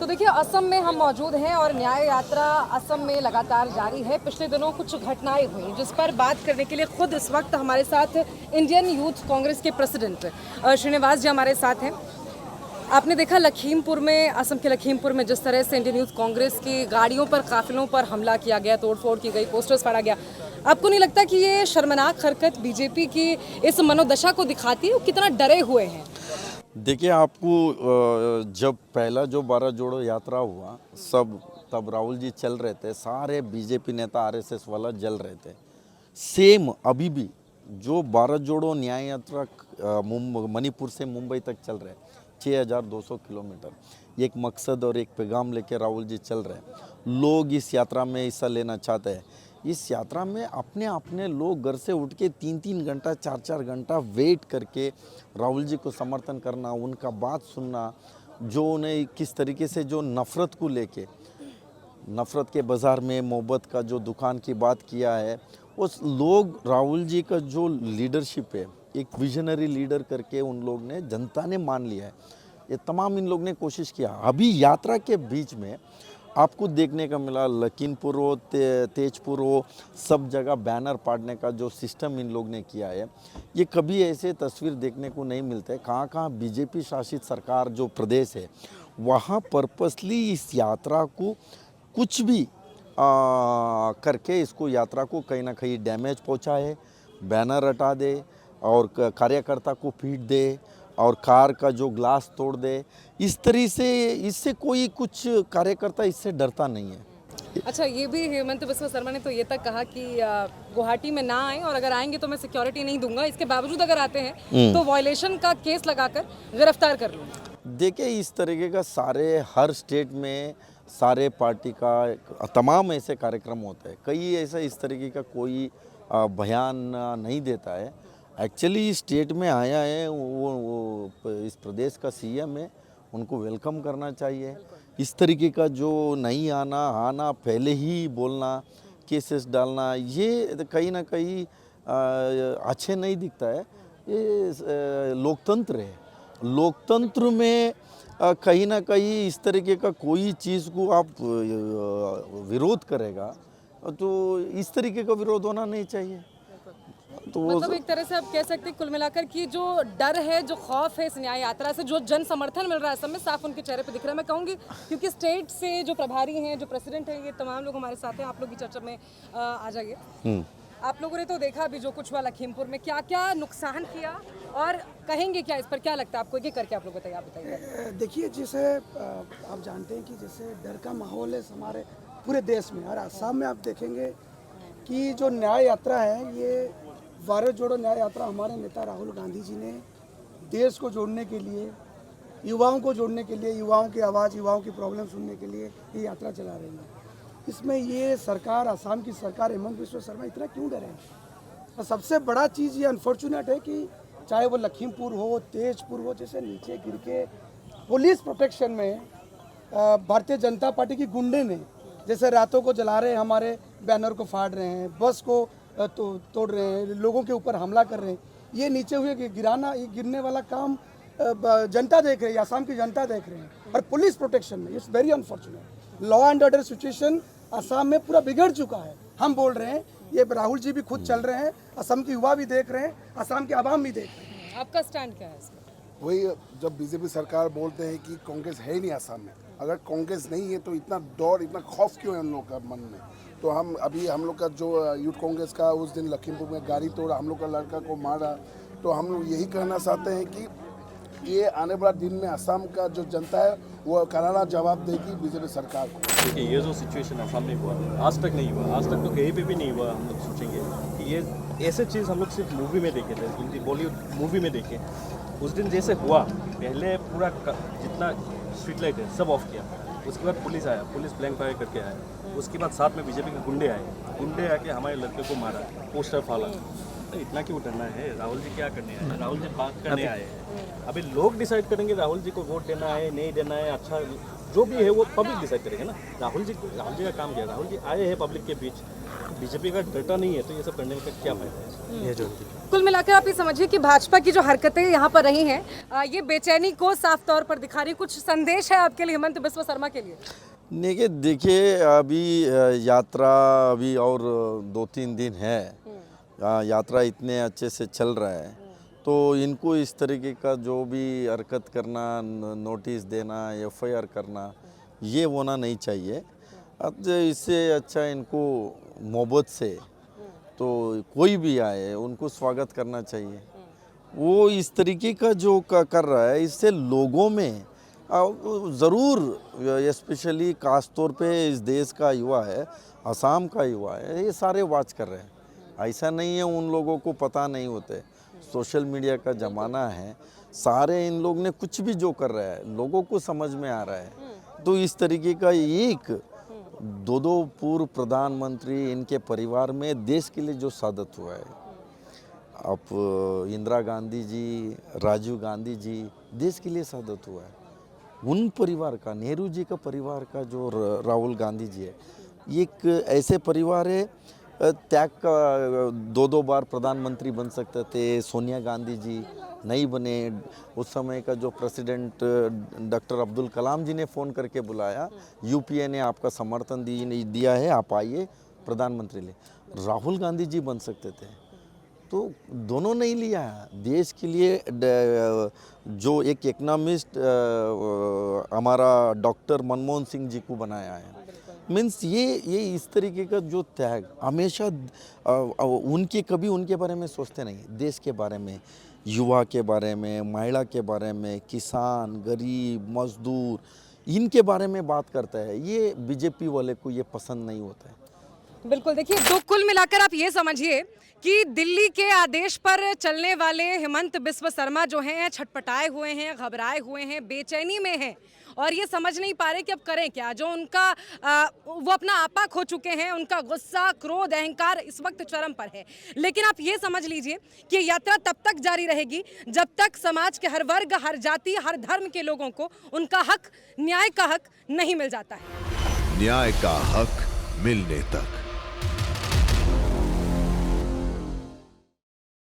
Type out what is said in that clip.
देखिए असम में हम मौजूद हैं और न्याय यात्रा असम में लगातार जारी है। पिछले दिनों कुछ घटनाएं हुई जिस पर बात करने के लिए खुद इस वक्त हमारे साथ इंडियन यूथ कांग्रेस के प्रेसिडेंट श्रीनिवास जी हमारे साथ हैं। आपने देखा लखीमपुर में, असम के लखीमपुर में जिस तरह से इंडियन यूथ कांग्रेस की गाड़ियों पर, काफिलों पर हमला किया गया, तोड़फोड़ की गई, पोस्टर्स फाड़ा गया। आपको नहीं लगता कि ये शर्मनाक हरकत बीजेपी की इस मनोदशा को दिखाती है, वो कितना डरे हुए हैं? देखिए, आपको जब पहला जो 12 जोड़ो यात्रा हुआ सब, तब राहुल जी चल रहे थे, सारे बीजेपी नेता आरएसएस वाला जल रहे थे। सेम अभी भी जो 12 जोड़ो न्याय यात्रा मणिपुर से मुंबई तक चल रहे हैं, 6200 किलोमीटर, एक मकसद और एक पैगाम लेके राहुल जी चल रहे हैं। लोग इस यात्रा में हिस्सा लेना चाहते हैं। इस यात्रा में अपने अपने लोग घर से उठ के 3-3 घंटा 4-4 घंटा वेट करके राहुल जी को समर्थन करना, उनका बात सुनना, जो उन्हें किस तरीके से जो नफ़रत को लेके, नफ़रत के बाज़ार में मोहब्बत का जो दुकान की बात किया है, उस लोग राहुल जी का जो लीडरशिप है, एक विजनरी लीडर करके उन लोग ने, जनता ने मान लिया है। ये तमाम इन लोग ने कोशिश किया। अभी यात्रा के बीच में आपको देखने का मिला, लखीमपुर हो, तेजपुर हो, सब जगह बैनर पाड़ने का जो सिस्टम इन लोग ने किया है, ये कभी ऐसे तस्वीर देखने को नहीं मिलते। कहाँ कहाँ बीजेपी शासित सरकार जो प्रदेश है, वहाँ पर्पसली इस यात्रा को कुछ भी करके इसको यात्रा को कहीं ना कहीं डैमेज पहुँचाए, बैनर हटा दे और कार्यकर्ता को पीट दे और कार का जो ग्लास तोड़ दे। इस तरह से, इससे कोई कुछ कार्यकर्ता इससे डरता नहीं है। अच्छा, ये भी हेमंत बिस्वा शर्मा ने तो ये तक कहा कि गुवाहाटी में ना आए और अगर आएंगे तो मैं सिक्योरिटी नहीं दूंगा, इसके बावजूद अगर आते हैं तो वायलेशन का केस लगाकर गिरफ्तार कर लूँगा। देखिए, इस तरीके का सारे हर स्टेट में सारे पार्टी का तमाम ऐसे कार्यक्रम होते हैं। कई ऐसा इस तरीके का कोई बयान नहीं देता है। एक्चुअली इस स्टेट में आया है, वो इस प्रदेश का सीएम है, उनको वेलकम करना चाहिए। इस तरीके का जो नहीं आना पहले ही बोलना, केसेस डालना, ये कहीं ना कहीं अच्छे नहीं दिखता है। ये लोकतंत्र है। लोकतंत्र में कहीं ना कहीं इस तरीके का कोई चीज़ को आप विरोध करेगा तो इस तरीके का विरोध होना नहीं चाहिए। तो मतलब एक तरह से आप कह सकते हैं कुल मिलाकर कि जो डर है, जो खौफ है इस न्याय यात्रा से, जो जन समर्थन मिल रहा है सब में, साफ उनके चेहरे पे दिख रहा है। मैं कहूँगी क्योंकि स्टेट से जो प्रभारी हैं, जो प्रेसिडेंट हैं, ये तमाम लोग हमारे साथ हैं। आप लोग की चर्चा में आ जाइए। आप लोगों ने तो देखा अभी जो कुछ हुआ लखीमपुर में, क्या क्या नुकसान किया और कहेंगे क्या इस पर? क्या लगता है आपको? एक करके आप लोग बताइए। आप बताइए। देखिए, जैसे आप जानते हैं कि जैसे डर का माहौल है हमारे पूरे देश में, और असम में आप देखेंगे कि जो न्याय यात्रा है, ये 12 जोड़ो न्याय यात्रा हमारे नेता राहुल गांधी जी ने देश को जोड़ने के लिए, युवाओं को जोड़ने के लिए, युवाओं की आवाज़, युवाओं की प्रॉब्लम सुनने के लिए ये यात्रा चला रही है। इसमें ये सरकार, असम की सरकार, हेमंत बिस्वा शर्मा इतना क्यों डरे? और सबसे बड़ा चीज़ ये अनफॉर्चुनेट है कि चाहे वो लखीमपुर हो, तेजपुर हो, जैसे नीचे गिर के पुलिस प्रोटेक्शन में भारतीय जनता पार्टी की गुंडे ने जैसे रातों को जला रहे हैं, हमारे बैनर को फाड़ रहे हैं, बस को तोड़ रहे हैं, लोगों के ऊपर हमला कर रहे हैं। ये नीचे हुए गिराना, ये गिरने वाला काम जनता देख रही है, असम की जनता देख रहे हैं। और पुलिस प्रोटेक्शन में it's very unfortunate. Law and order situation Assam में पूरा बिगड़ चुका है। हम बोल रहे हैं, ये राहुल जी भी खुद चल रहे हैं, असम के युवा भी देख रहे हैं, असम के आवाम भी देख रहे हैं। आपका स्टैंड क्या है इसमें? वही, जब बीजेपी सरकार बोलते हैं कि कांग्रेस है ही नहीं असम में, अगर कांग्रेस नहीं है तो इतना डर, इतना खौफ क्यों है उन लोग का मन में? तो हम लोग का जो यूथ कांग्रेस का उस दिन लखीमपुर में गाड़ी तोड़ा, हम लोग का लड़का को मारा, तो हम लोग यही कहना चाहते हैं कि ये आने वाला दिन में असम का जो जनता है वो करारा जवाब देगी बीजेपी सरकार को। देखिए, ये जो सिचुएशन असम में हुआ, आज तक नहीं हुआ, आज तक तो कहीं पे भी नहीं हुआ। हम लोग सोचेंगे कि ये ऐसे चीज़ हम लोग सिर्फ मूवी में देखे थे, हिंदी बॉलीवुड मूवी में देखे। उस दिन जैसे हुआ, पहले पूरा जितना स्ट्रीट लाइट है सब ऑफ किया, उसके बाद पुलिस आया, पुलिस ब्लैंक फायर करके आया, उसके बाद साथ में बीजेपी के गुंडे आके हमारे लड़के को मारा, पोस्टर फाड़ा। तो इतना क्यों डरना है? राहुल जी क्या करने आए? राहुल जी बात करने आए हैं। अभी लोग डिसाइड करेंगे राहुल जी को वोट देना है, नहीं देना है, अच्छा जो भी है वो पब्लिक डिसाइड करेंगे ना। राहुल जी का काम क्या है? राहुल जी आए हैं पब्लिक के बीच, बीजेपी का डटा नहीं है तो ये सब करने का क्या फायदा है? ये जो कुल मिलाकर आप ये समझिए कि भाजपा की जो हरकतें यहाँ पर रही हैं ये बेचैनी को साफ तौर पर दिखा रही। कुछ संदेश है आपके लिए हिमंत बिस्वा शर्मा के लिए? देखिए अभी यात्रा अभी और 2-3 दिन है, यात्रा इतने अच्छे से चल रहा है, तो इनको इस तरीके का जो भी हरकत करना, नोटिस देना, एफआईआर करना, ये होना नहीं चाहिए। अब इससे अच्छा इनको मोहब्बत से तो कोई भी आए उनको स्वागत करना चाहिए। वो इस तरीके का जो कर रहा है, इससे लोगों में ज़रूर, स्पेशली खास तौर पे इस देश का युवा है, असम का युवा है, ये सारे वाच कर रहे हैं। ऐसा नहीं है उन लोगों को पता नहीं होते, सोशल मीडिया का ज़माना है, सारे इन लोग ने कुछ भी जो कर रहा है लोगों को समझ में आ रहा है। तो इस तरीके का एक 2 पूर्व प्रधानमंत्री, इनके परिवार में देश के लिए जो सादत हुआ है, अब इंदिरा गांधी जी, राजीव गांधी जी, देश के लिए सादत हुआ है। उन परिवार का, नेहरू जी का परिवार का जो राहुल गांधी जी है, ये एक ऐसे परिवार है, त्याग का 2 बार प्रधानमंत्री बन सकते थे। सोनिया गांधी जी नहीं बने, उस समय का जो प्रेसिडेंट डॉक्टर अब्दुल कलाम जी ने फ़ोन करके बुलाया, यूपीए ने आपका समर्थन दिया है, आप आइए प्रधानमंत्री ले। राहुल गांधी जी बन सकते थे, तो दोनों नहीं लिया। देश के लिए जो एक इकोनॉमिस्ट हमारा डॉक्टर मनमोहन सिंह जी को बनाया है, मीन्स ये इस तरीके का जो त्याग हमेशा उनके, कभी उनके बारे में सोचते नहीं, देश के बारे में, युवा के बारे में, महिला के बारे में, किसान, गरीब, मजदूर, इनके बारे में बात करता है। ये बीजेपी वाले को ये पसंद नहीं होता है। बिल्कुल, देखिए तो कुल मिलाकर आप ये समझिए कि दिल्ली के आदेश पर चलने वाले हिमंत बिस्वा शर्मा जो हैं छटपटाए हुए हैं, घबराए हुए हैं, बेचैनी में हैं और ये समझ नहीं पा रहे कि अब करें क्या। जो उनका वो अपना आपा खो चुके हैं, उनका गुस्सा, क्रोध, अहंकार इस वक्त चरम पर है। लेकिन आप ये समझ लीजिए कि यात्रा तब तक जारी रहेगी जब तक समाज के हर वर्ग, हर जाति, हर धर्म के लोगों को उनका हक, न्याय का हक नहीं मिल जाता है। न्याय का हक मिलने तक